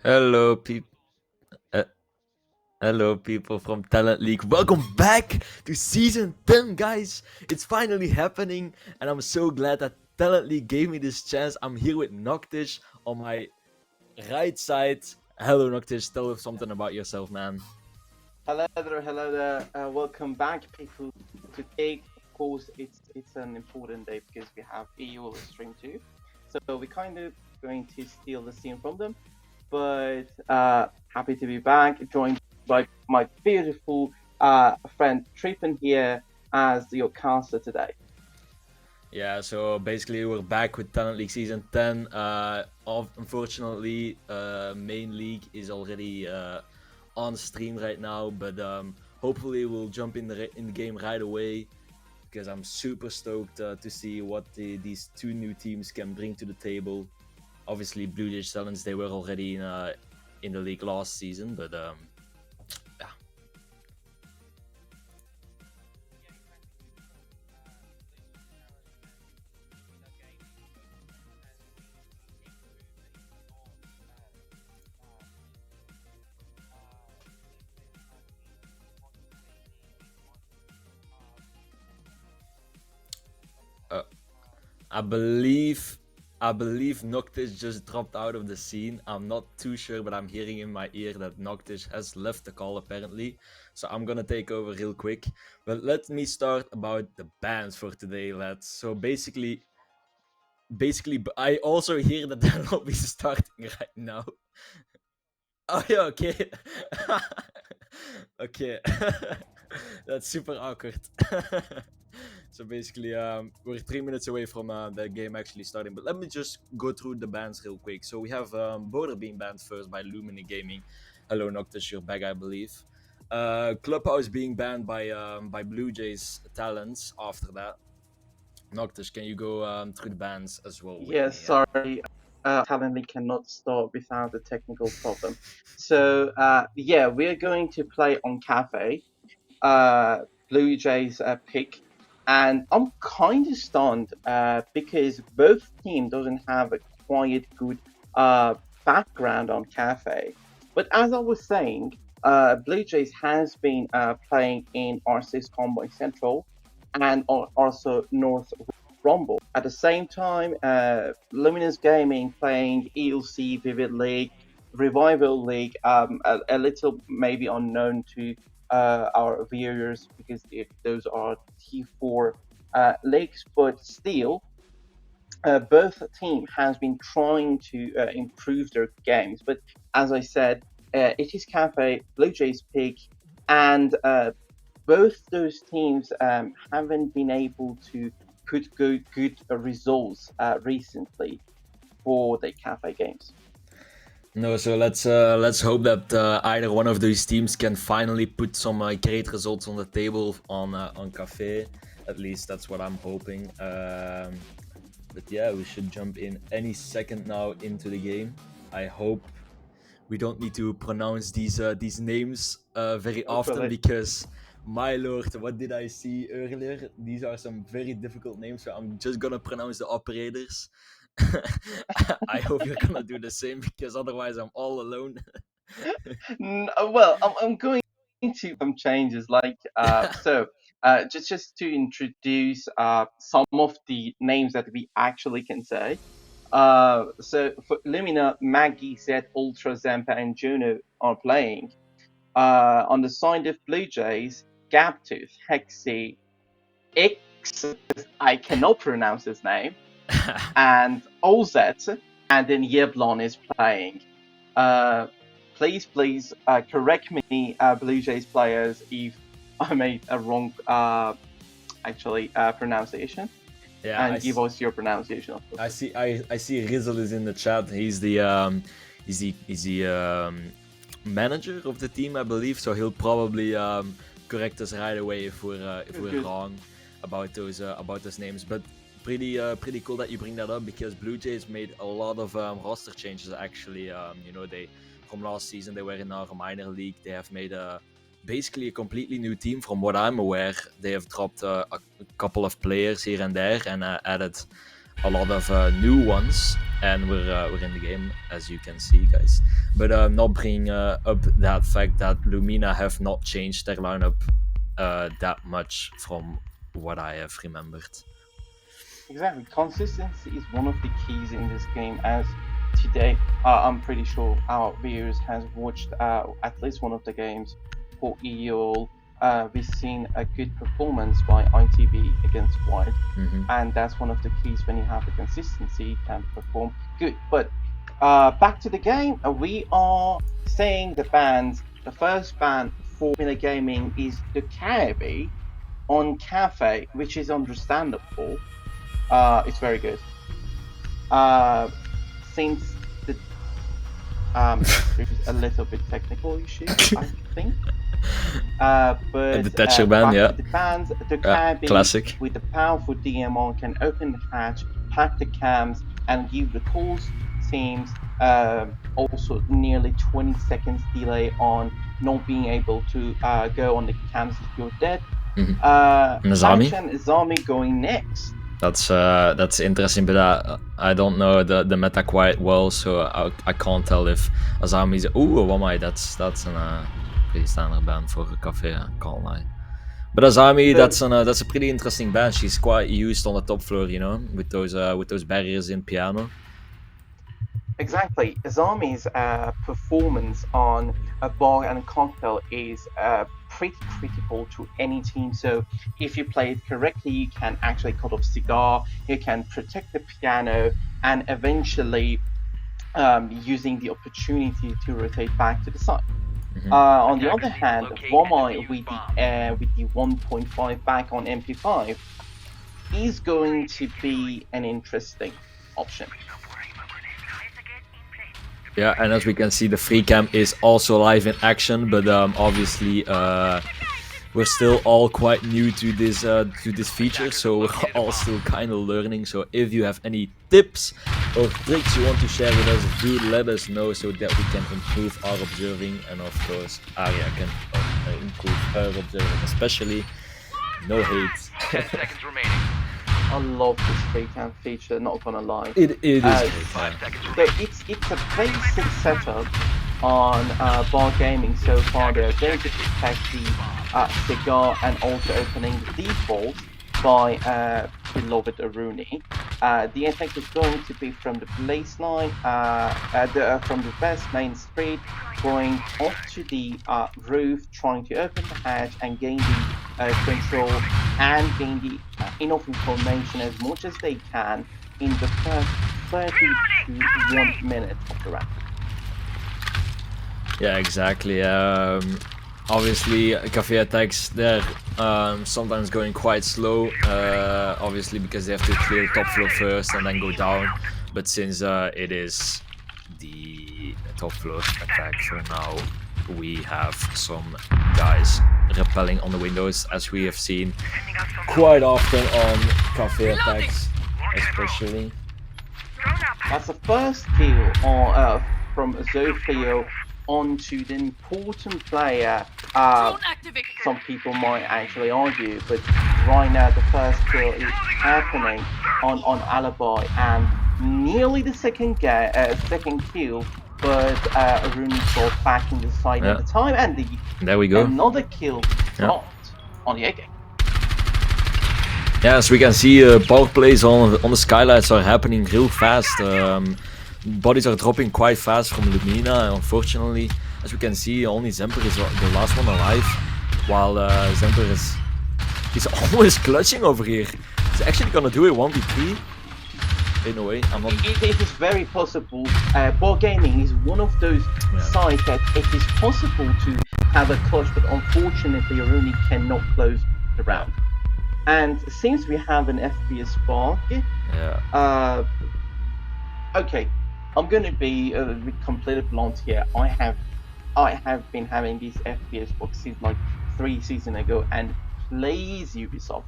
Hello, uh, hello, people from Talent League. Welcome back to season 10, guys. It's finally happening, and I'm so glad that Talent League gave me this chance. I'm here with Noctish on my right side. Hello, Noctish. Tell us something about yourself, man. Hello there. Welcome back, people. Today, of course, it's an important day because we have EU stream too. So we're kind of going to steal the scene from them. But happy to be back, joined by my beautiful friend Trippen here as your caster today. Yeah, so basically we're back with Talent League season 10. Unfortunately, main league is already on stream right now, but hopefully we'll jump in the game right away because I'm super stoked to see what these two new teams can bring to the table. Obviously, BLUEJAYS Talents, they were already in the league last season, but yeah. Uh, I believe I believe Noctish just dropped out of the scene. I'm not too sure, but I'm hearing in my ear that Noctish has left the call apparently. So I'm gonna take over real quick. But let me start about the bans for today, lads. So basically, I also hear that the lobby is starting right now. Oh yeah, okay. Okay. That's super awkward. So basically, we're 3 minutes away from the game actually starting. But let me just go through the bans real quick. So we have Border being banned first by Lumina Gaming. Hello, Noctis, you're back, I believe. Clubhouse being banned by BLUEJAYS Talents after that. Noctis, can you go through the bans as well with Yes, me? Yeah. sorry. Calendly cannot start without a technical problem. So yeah, we're going to play on Cafe. uh, Blue Jays pick, and I'm kind of stunned because both team doesn't have a quite good uh, background on Cafe. But as I was saying, Blue Jays has been playing in R6 Combine Central and also North Rumble. At the same time, Luminous Gaming playing ELC Vivid League, Revival League, a little maybe unknown to our viewers because those are T4 leagues, but still, both team has been trying to improve their games. But as I said, it is Cafe, Blue Jays pick, and both those teams haven't been able to put good results recently for the Cafe games. No, so let's hope that either one of those teams can finally put some great results on the table on Cafe. At least that's what I'm hoping. But yeah, we should jump in any second now into the game. I hope we don't need to pronounce these names very often Hopefully. because my lord, what did I see earlier? These are some very difficult names, so I'm just gonna pronounce the operators. I hope you're gonna do the same because otherwise I'm all alone. Well, I'm going to some changes like just to introduce some of the names that we actually can say. So for Lumina, Maggie, Zed, Ultra, Zampa, and Juno are playing. On the side of Blue Jays, Gaptooth, Hexy, X, I cannot pronounce his name, and Ozet, and then Yeblon is playing. Uh, please correct me, Blue Jays players, if I made a wrong pronunciation, Yeah, and give us your pronunciation, of course. I see Rizzle is in the chat. He's the manager of the team, I believe. So he'll probably correct us right away if Good, we're good. wrong about those names. But pretty cool that you bring that up because Blue Jays made a lot of roster changes. Actually, they from last season they were in our minor league. They have made basically a completely new team from what I'm aware. They have dropped a couple of players here and there and added a lot of new ones, and we're in the game, as you can see, guys. But not bringing up that fact that Lumina have not changed their lineup that much from what I have remembered. Exactly. Consistency is one of the keys in this game. As today, I'm pretty sure our viewers has watched at least one of the games for EOL. We've seen a good performance by ITB against Wild, and that's one of the keys. When you have the consistency, you can perform good. But back to the game, we are saying the bans. The first ban for Miller Gaming is the Kirby on Cafe, which is understandable. It's very good. Since the there's a little bit technical issue, I think. But The Thatcher ban, back yeah. to the bands, the Kirby Classic. with the powerful DMR can open the hatch, hack the cams, and give the calls teams also nearly 20 seconds delay on not being able to go on the cams if you're dead. Nazami? Faction Zami going next. That's interesting, but I don't know the meta quite well, so I can't tell if Azami's. Ooh, Wamai, that's a pretty standard band for a cafe. I can't lie. But Azami, that's a pretty interesting band. She's quite used on the top floor, you know, with those barriers in piano. Exactly. Azami's performance on a bar and a cocktail is pretty critical to any team. So if you play it correctly, you can actually cut off cigar, you can protect the piano, and eventually using the opportunity to rotate back to the side. On the other hand, Womai with the 1.5 back on MP5 is going to be an interesting option. Yeah, and as we can see, the free cam is also live in action, but obviously we're still all quite new to this feature, so we're all still kind of learning. So if you have any tips or tricks you want to share with us, do let us know so that we can improve our observing, and of course Arya can improve her observing, especially. No hate. 10 seconds remaining. I love this free cam feature, not gonna lie. It is. 5 seconds So remaining. it's a basic setup on bar gaming so far. They're going to protect the cigar and also opening the default by beloved Aruni. The effect is going to be from the baseline, from the west main street, going off to the roof, trying to open the hatch and gain the control and gain the enough information as much as they can in the first 30 to 1 minute of the round. Yeah, exactly. Obviously, cafe attacks, they're sometimes going quite slow, obviously because they have to clear the top floor first and then go down. But since it is the top floor attack, so now we have some guys rappelling on the windows, as we have seen quite often on cafe attacks, especially. That's the first kill on, from Zofio onto the important player. Some people might actually argue, but right now the first kill is happening on Alibi, and nearly the second kill, but Aruni got back in the side at the time, and there we go. Another kill dropped on the A-game. Yeah, as we can see, power plays on the skylights are happening real fast. Bodies are dropping quite fast from Lumina, unfortunately. As we can see, only Zemper is the last one alive, while Zemper he's always clutching over here. He's actually gonna do a 1v3. In a way, I'm not... It is very possible. Bar gaming is one of those sites that it is possible to have a clutch, but unfortunately Aruni cannot close the round. And since we have an FPS spark, okay, I'm gonna be completely blunt here. I have been having this FPS box since like 3 seasons ago, and please Ubisoft,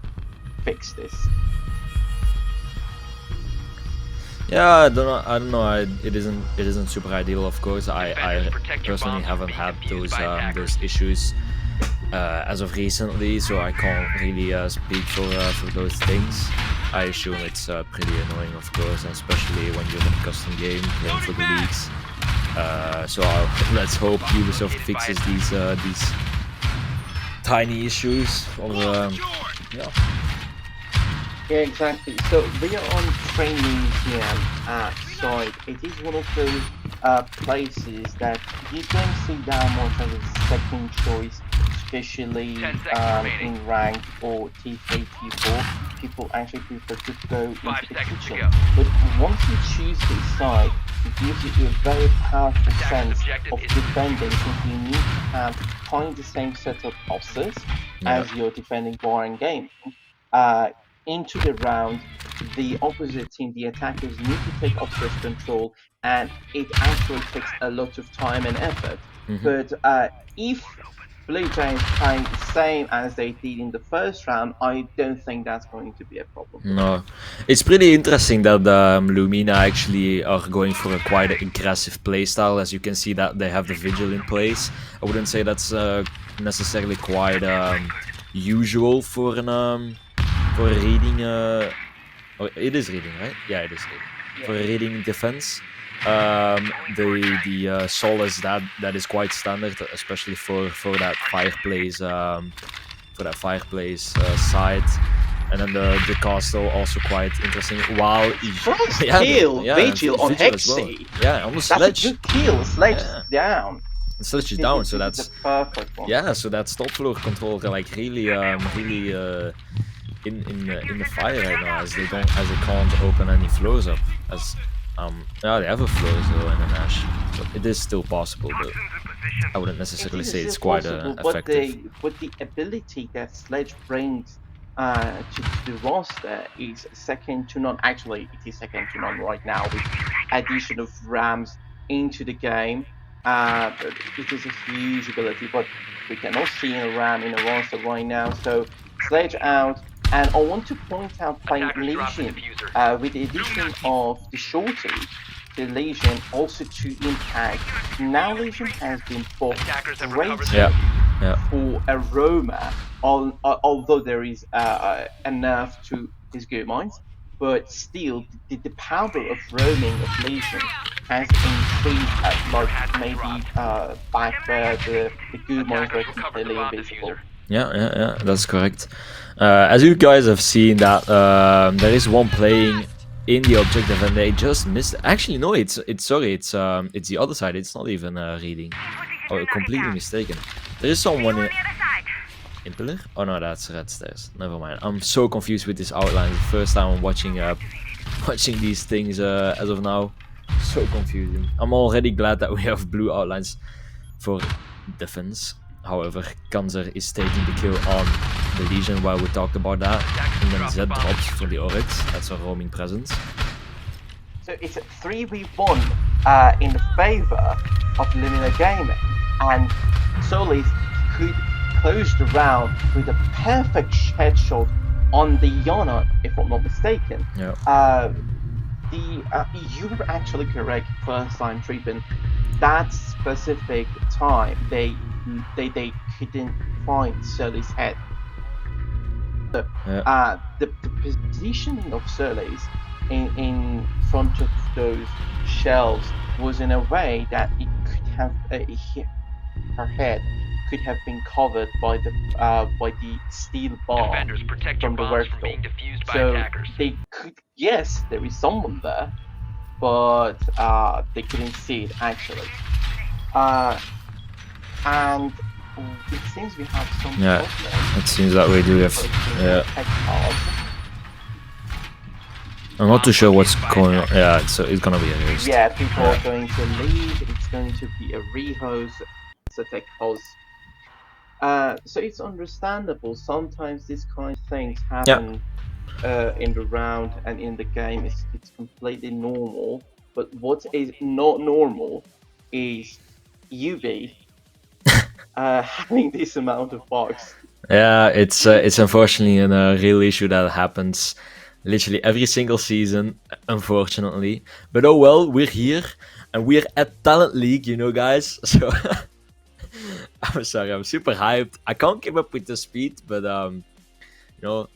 fix this. Yeah, I don't know. It isn't super ideal, of course. I personally haven't had those issues as of recently, so I can't really speak for those things. I assume it's pretty annoying, of course, and especially when you're in a custom game playing for the leagues. So let's hope Ubisoft fixes these tiny issues. Or yeah. Yeah, exactly. So we are on training camp side. It is one of those places that you don't see that much as a second choice, especially 10 seconds remaining. in ranked or T3, T4. People actually prefer to go 5 into the seconds to kitchen. go. But once you choose this side, it gives you a very powerful Attacker's sense objective of is defused. defending, since you need to have kind of the same set of bosses as you're defending war and gaming. Into the round, the opposite team, the attackers, need to take upstairs control, and it actually takes a lot of time and effort. Mhm. But if Blue Jays play the same as they did in the first round, I don't think that's going to be a problem. No, it's pretty interesting that Lumina actually are going for a quite aggressive playstyle. As you can see, that they have the vigil in place. I wouldn't say that's necessarily quite usual for a reading. Oh, it is reading, right? Yeah, it is reading. Yeah. For a reading defense, the solace that is quite standard, especially for that fireplace side. And then the castle also quite interesting. While First kill, Vigil on Vigil as well. Hexy. Yeah, on the That's sledge. a good kill. Sledge Yeah. down. The sledge is This down, is- so this is that's the perfect one. yeah. So that's top floor control, like really in the fire right now, as they can't open any floors up. As yeah, they have a floor though in an Ash, but it is still possible. But I wouldn't necessarily It is say it's still quite possible, effective. but the ability that Sledge brings to the roster is second to none. Actually, it is second to none right now with addition of Rams into the game. But it is a huge ability, but we cannot see a Ram in a roster right now. So Sledge out, and I want to point out playing Attackers dropped the Legion diffuser. with the addition of the shortage. The Legion also to impact. Now Legion has been buffed Attackers have recovered greatly Yeah. for Aroma, although there is a nerf to his good minds, but still the power of roaming of Legion has increased like maybe back where the good minds were Attackers recovered the completely bomb invisible. diffuser. Yeah, that's correct. As you guys have seen, that there is one playing in the objective, and they just missed. Actually, no, it's the other side. It's not even reading. Oh, completely mistaken. There is someone in pillar. Oh no, that's red stairs. Never mind. I'm so confused with this outline. It's the first time I'm watching these things as of now. So confusing. I'm already glad that we have blue outlines for defense. However, Kanzer is taking the kill on the Legion while we talked about that. And then Z drops for the Oryx. That's a roaming presence. So it's a 3v1 in favor of Lumina Gaming, and Solis could close the round with a perfect headshot on the Yana, if I'm not mistaken. Yeah. You were actually correct first time, Treatment. That specific time, they couldn't find Solis' head. So, Yeah. the positioning of Solis in front of those shelves was in a way that it could have her head could have been covered by the steel bar Defenders, protect your from the bombs from vertical. being defused by So attackers. they could, yes, there is someone there, but they couldn't see it actually. And it seems we have some Yeah, problems. it seems that we do have. Yeah. I'm not too sure what's going on. Yeah, so it's gonna be a host. Yeah, people are going to leave. It's going to be a rehost. It's a tech host. So it's understandable. Sometimes these kind of things happen in the round and in the game. It's completely normal. But what is not normal is UB having this amount of bugs. Yeah, it's unfortunately a real issue that happens literally every single season, unfortunately. But oh well, we're here and we're at Talent League, you know, guys. So I'm sorry, I'm super hyped. I can't keep up with the speed, but you know,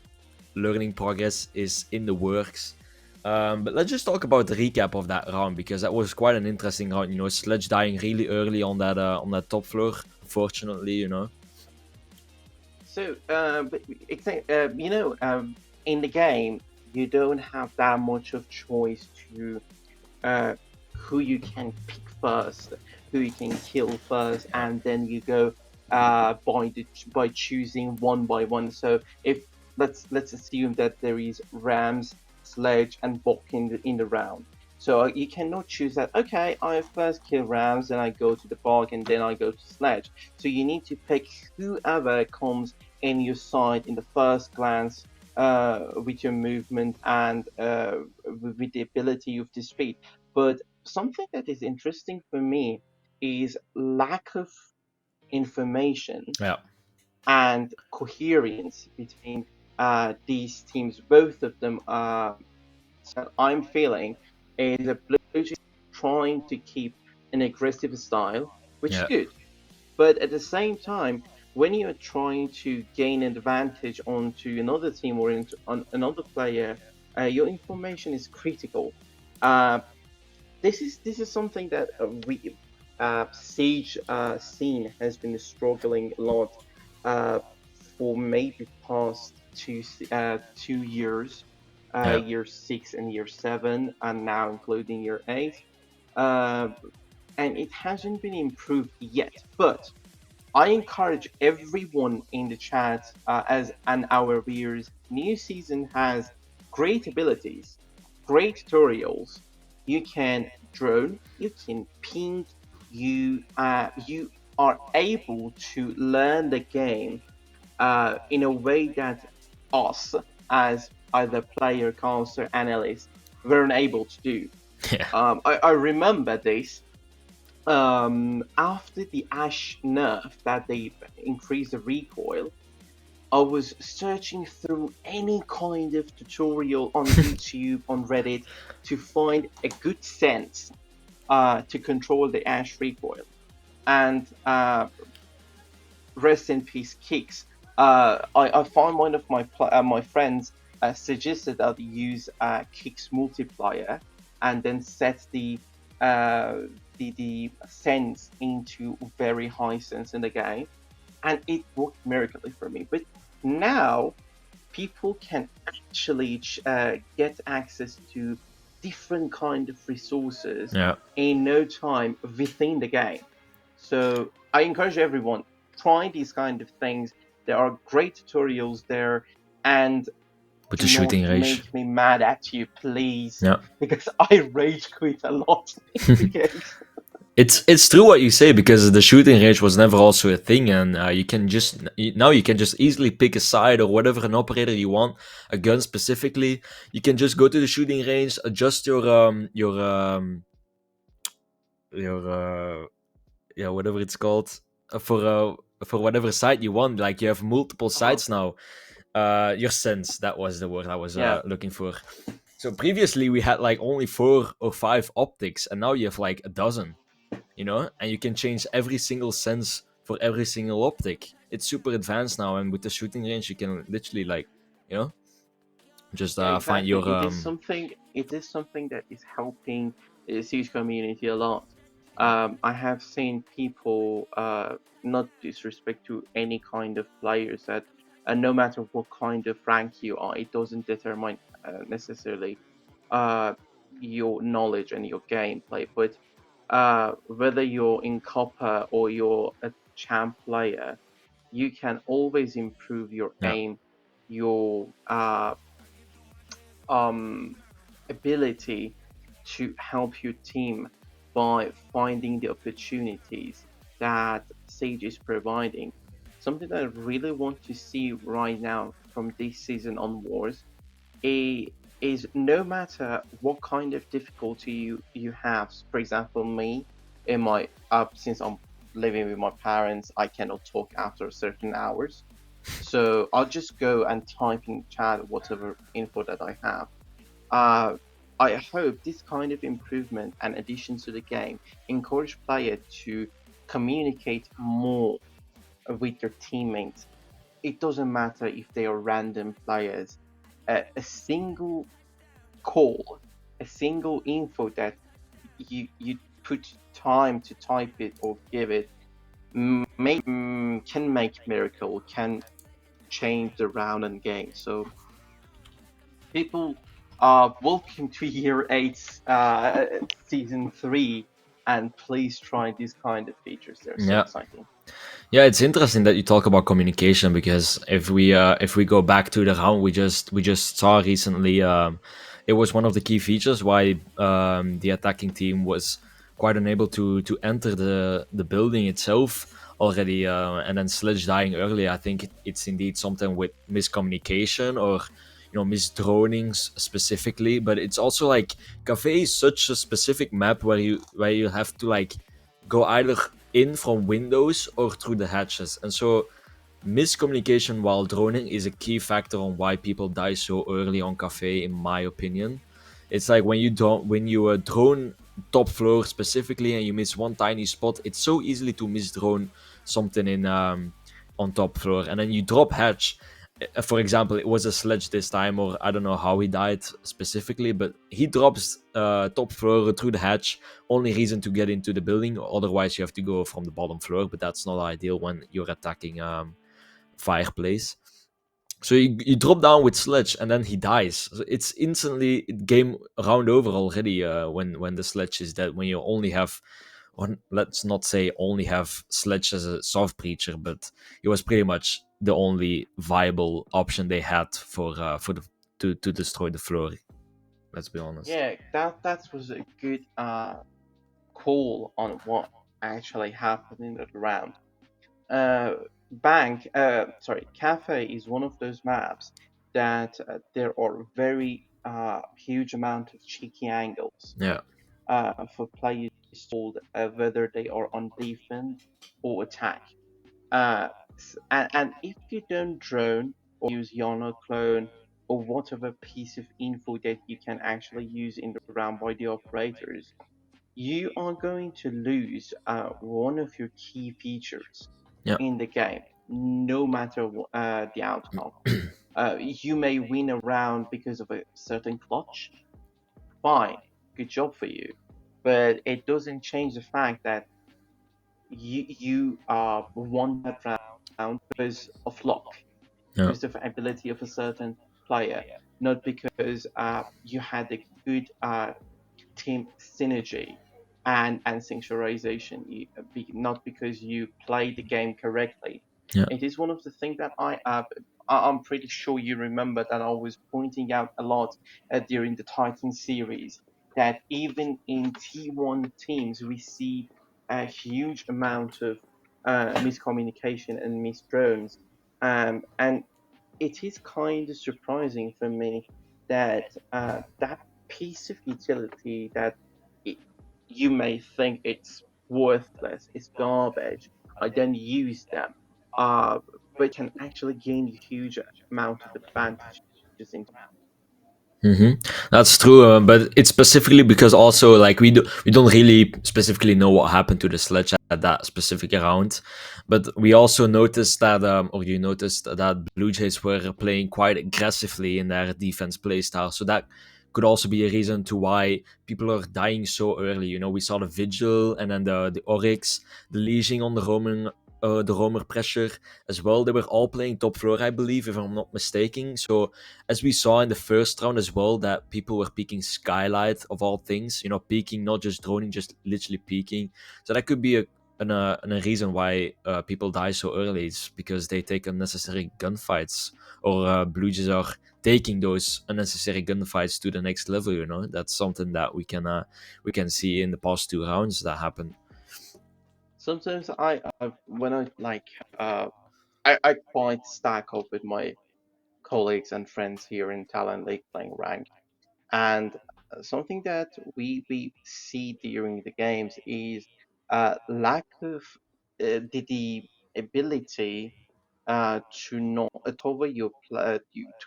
learning progress is in the works. But let's just talk about the recap of that round, because that was quite an interesting round. You know, Sledge dying really early on that top floor, unfortunately. You know. So, in the game, you don't have that much of choice to uh, who you can pick first, who you can kill first, and then you go by choosing one by one. So, if let's assume that there is Rams, Sledge, and Bok in the round. So you cannot choose that. Okay, I first kill Rams, then I go to the Bog, and then I go to Sledge. So you need to pick whoever comes in your side in the first glance with your movement and with the ability of the speed. But something that is interesting for me is lack of information Yeah. and coherence between these teams. Both of them so I'm feeling is that Blue Jays trying to keep an aggressive style, which is Yeah. good. But at the same time, when you're trying to gain an advantage onto another team or on another player, your information is critical. Uh, this is something that we Siege scene has been struggling a lot uh, for maybe past 2 years, Yeah. year 6 and year 7, and now including year 8. Uh, and it hasn't been improved yet. But I encourage everyone in the chat as and our viewers. New season has great abilities, great tutorials. You can drone, you can ping, you are able to learn the game in a way that us as either player, caster, analyst weren't able to do. Yeah. I remember this after the Ash nerf that they increased the recoil. I was searching through any kind of tutorial on YouTube, on Reddit, to find a good sense to control the Ash recoil. And rest in peace, Kicks. I found one of my friends suggested that I use Kicks multiplier and then set uh, the sense into very high sense in the game, and it worked miraculously for me. But now people can actually get access to different kind of resources Yeah. in no time within the game. So I encourage everyone, try these kind of things. There are great tutorials there, and With do the not shooting range. make me mad at you, please, Yeah. because I rage quit a lot in the games. It's true what you say, because the shooting range was never also a thing, and now you can just easily pick a side or whatever, an operator you want, a gun specifically. You can just go to the shooting range, adjust your yeah, whatever it's called, for whatever side you want. Like, you have multiple Uh-huh. sides now. Your sense, that was the word I was Yeah, looking for. So previously we had like only 4 or 5 optics, and now you have like a dozen. You know, and you can change every single sense for every single optic. It's super advanced now, and with the shooting range, you can literally, like, you know, just yeah, find exactly. your It is something. It is something that is helping the Siege community a lot. I have seen people, not disrespect to any kind of players, that no matter what kind of rank you are, it doesn't determine necessarily uh, your knowledge and your gameplay. But whether you're in copper or you're a champ player, you can always improve your yeah, aim, your um, ability to help your team by finding the opportunities that Sage is providing. Something that I really want to see right now from this season onwards is no matter what kind of difficulty you have. For example, me in my since I'm living with my parents, I cannot talk after certain hours. So I'll just go and type in chat whatever info that I have. Uh, I hope this kind of improvement and additions to the game encourage players to communicate more with their teammates. It doesn't matter if they are random players. a single call, a single info that you put time to type it or give it, can make miracle, can change the round and game. So people are welcome to year 8, season 3, and please try these kind of features. They're so Yeah. exciting. Yeah, it's interesting that you talk about communication because if we go back to the round we just saw recently, it was one of the key features why the attacking team was quite unable to enter the building itself already, and then Sledge dying early. I think it's indeed something with miscommunication or misdronings specifically, but it's also like Cafe is such a specific map where you have to like go either in from windows or through the hatches. And so miscommunication while droning is a key factor on why people die so early on Cafe, in my opinion. It's like when you drone top floor specifically and you miss one tiny spot, it's so easily to misdrone something in on top floor, and then you drop hatch. For example, it was a Sledge this time, or I don't know how he died specifically, but he drops top floor through the hatch. Only reason to get into the building, otherwise you have to go from the bottom floor, but that's not ideal when you're attacking fireplace. So you drop down with Sledge and then he dies. So it's instantly game round over already, when the Sledge is dead. When you only have one, let's not say only have Sledge as a soft breacher, but he was pretty much the only viable option they had for the to destroy the floor. Let's be honest. Yeah, that was a good call on what actually happened in the round. uh, Cafe is one of those maps that there are very huge amount of cheeky angles Yeah. for players to hold, whether they are on defense or attack. Uh, and if you don't drone or use Yana clone or whatever piece of info that you can actually use in the round by the operators, you are going to lose one of your key features Yeah. in the game, no matter the outcome. You may win a round because of a certain clutch. Fine, good job for you. But it doesn't change the fact that you won that round because of luck, Yeah. because of ability of a certain player, not because you had a good team synergy and synchronization, not because you play the game correctly. Yeah. It is one of the things that I'm pretty sure you remember that I was pointing out a lot during the Titan series, that even in T1 teams we see a huge amount of miscommunication and misdrones, and it is kind of surprising for me that that piece of utility that it, you may think it's worthless, it's garbage, I don't use them, uh, but can actually gain you huge amount of advantages in. hmm That's true, but it's specifically because also like we don't really specifically know what happened to the Sledge at that specific round, but we also noticed that, or you noticed that Blue Jays were playing quite aggressively in their defense playstyle, so that could also be a reason to why people are dying so early. We saw the Vigil and then the Oryx, the Legion on the Roamer pressure as well. They were all playing top floor, I believe, if I'm not mistaken. So as we saw in the first round as well, that people were peeking Skylight of all things, peeking, not just droning, just literally peeking. So that could be a reason why people die so early. It's because they take unnecessary gunfights, or Blue Jays are taking those unnecessary gunfights to the next level. That's something that we can see in the past 2 rounds that happened. Sometimes I when I like I quite stack up with my colleagues and friends here in Talent League playing rank. And something that we see during the games is lack of the ability to not to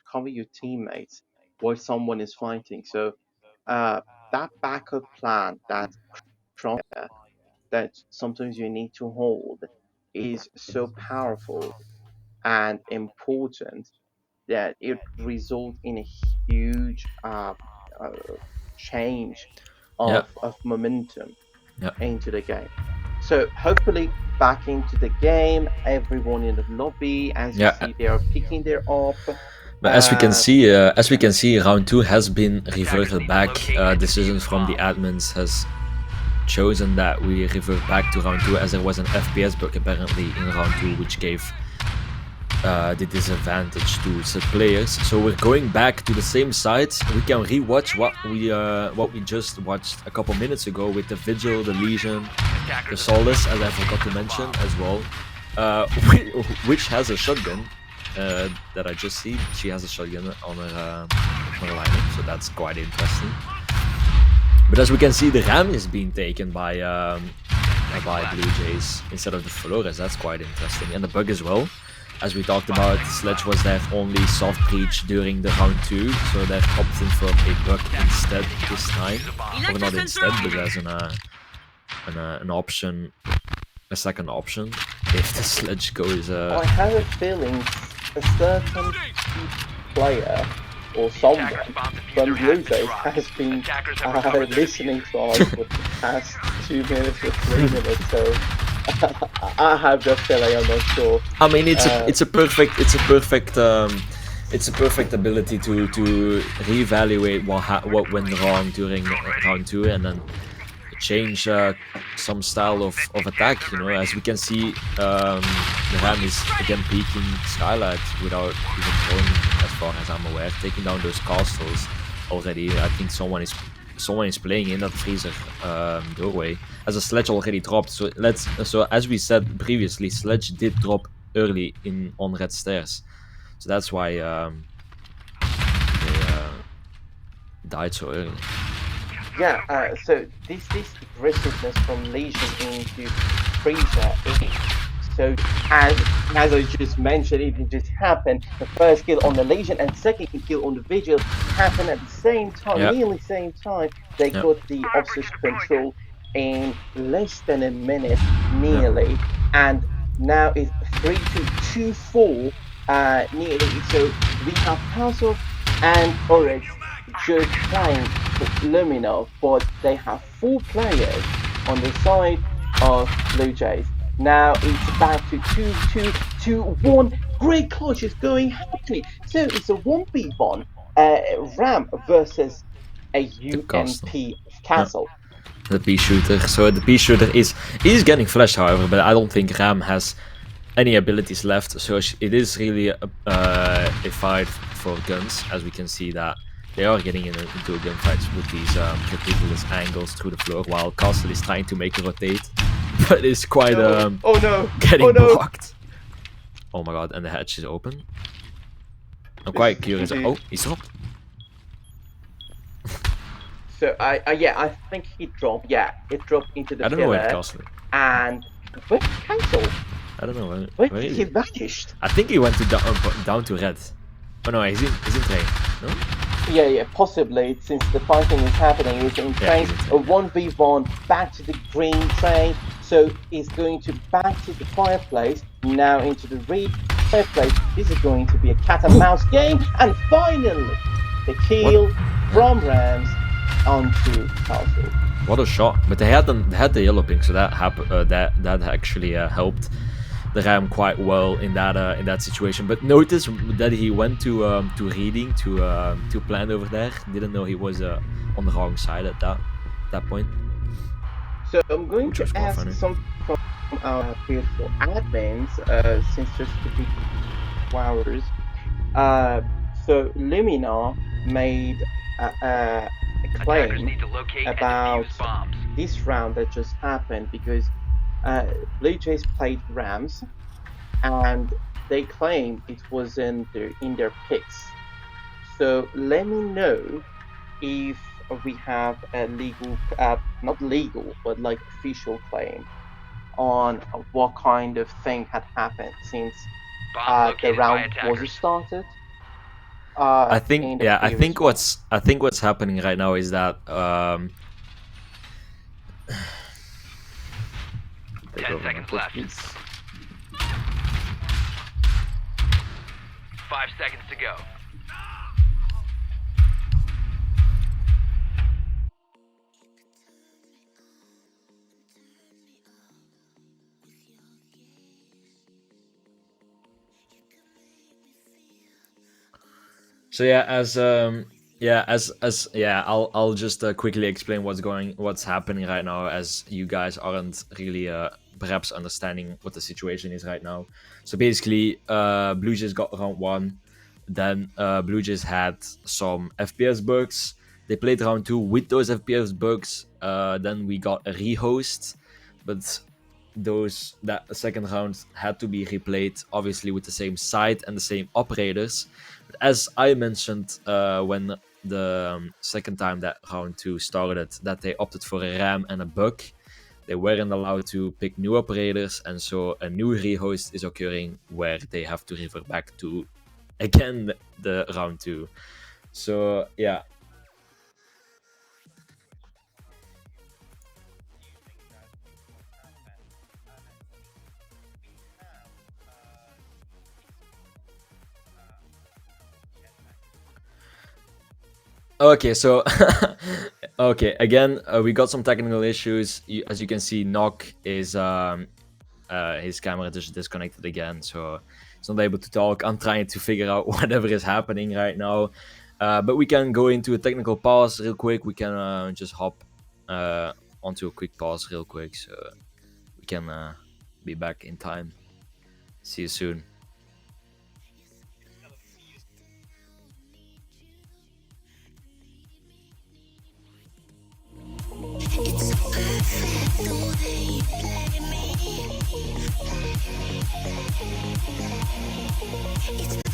cover your teammates while someone is fighting. So uh, that backup plan, that cross that sometimes you need to hold, is so powerful and important that it result in a huge change Yeah. of momentum Yeah. into the game. So hopefully back into the game, everyone in the lobby, as you Yeah. see, they are picking their up. But as we can see, round 2 has been reverted back. Decisions from the admins has chosen that we revert back to round 2 as there was an FPS bug apparently in round 2 which gave the disadvantage to said players. So we're going back to the same site. We can rewatch what we just watched a couple minutes ago with the Vigil, the Legion, the Solace, as I forgot to mention as well, which has a shotgun. That I just see. She has a shotgun on her lineup, so that's quite interesting. But as we can see, the Ram is being taken by Blue Jays instead of the Flores. That's quite interesting, and the bug as well. As we talked about, Sledge was their only soft breach during the round 2, so they're opting for a bug instead this time, or not instead, but as an option, a second option if the Sledge goes. I have a feeling a certain player or someone from Blue Jays has been listening to us for the past 2 minutes or 3 minutes, so I have that feeling. I'm not sure. I mean, it's a perfect ability to reevaluate what went wrong during round 2 and then change some style of attack. You know, as we can see, the Ram is again peeking Skylight without even going as far as I'm aware, taking down those castles already. I think someone is playing in that freezer doorway as a Sledge already dropped. So as we said previously, Sledge did drop early on red stairs, so that's why they died so early. Yeah, so this aggressiveness from Legion into Freezer is so as I just mentioned, it just happened. The first kill on the Legion and second kill on the Vigil happened at the same time, nearly same time. They got the obsession control in less than a minute, nearly, and now it's 3-2-4, nearly. So we have Puzzle and Oryx just playing Lumina, but they have 4 players on the side of Blue Jays. Now it's back to 2-2-2-1. Great clutch is happening. So it's a 1v1 Ram versus a UMP castle. The pea shooter. So the pea shooter is getting flashed, however, but I don't think Ram has any abilities left. So it is really a fight for guns, as we can see that they are getting into a gunfight with these ridiculous angles through the floor, while Castle is trying to make a rotate, but it's quite getting blocked. Oh my god! And the hatch is open. I'm quite curious. Oh, he's dropped. So I think he dropped. Yeah, it dropped into the pillar. I don't know where the Castle is. And where's Castle? I don't know where he vanished. I think he went to down to red. Oh no, he's in train. No. Yeah, possibly. Since the fighting is happening, he's in train. A 1v1 back to the green train. So he's going to back to the fireplace. Now into the red fireplace. This is going to be a cat and mouse game. And finally, the kill from Rams onto Castle. What a shot! But they had the yellow ping, so that that actually helped the Ram quite well in that situation. But notice that he went to reading to plan over there. Didn't know he was on the wrong side at that point. So I'm going to ask some from our beautiful admins since there's 2 hours. So Lumina made a claim about this round that just happened because Blue Jays played Rams, and they claim it was in their picks. So let me know if we have a legal, not legal, but like official claim on what kind of thing had happened since the round was started. I think what's happening right now is that 10 seconds left. 5 seconds to go. So I'll just quickly explain what's happening right now, as you guys aren't really perhaps understanding what the situation is right now. So basically, Blue Jays got round 1, then Blue Jays had some FPS bugs. They played round 2 with those FPS bugs. Then we got a rehost, but that second round had to be replayed, obviously with the same side and the same operators. But as I mentioned when the second time that round 2 started, that they opted for a RAM and a bug. They weren't allowed to pick new operators, and so a new rehost is occurring where they have to revert back to again the round 2. So yeah. Okay, so okay, again, we got some technical issues. As you can see, Knock is his camera just disconnected again, so he's not able to talk. I'm trying to figure out whatever is happening right now, but we can go into a technical pause real quick. We can just hop onto a quick pause real quick, so we can be back in time. See you soon. It's so perfect the way you play me. It's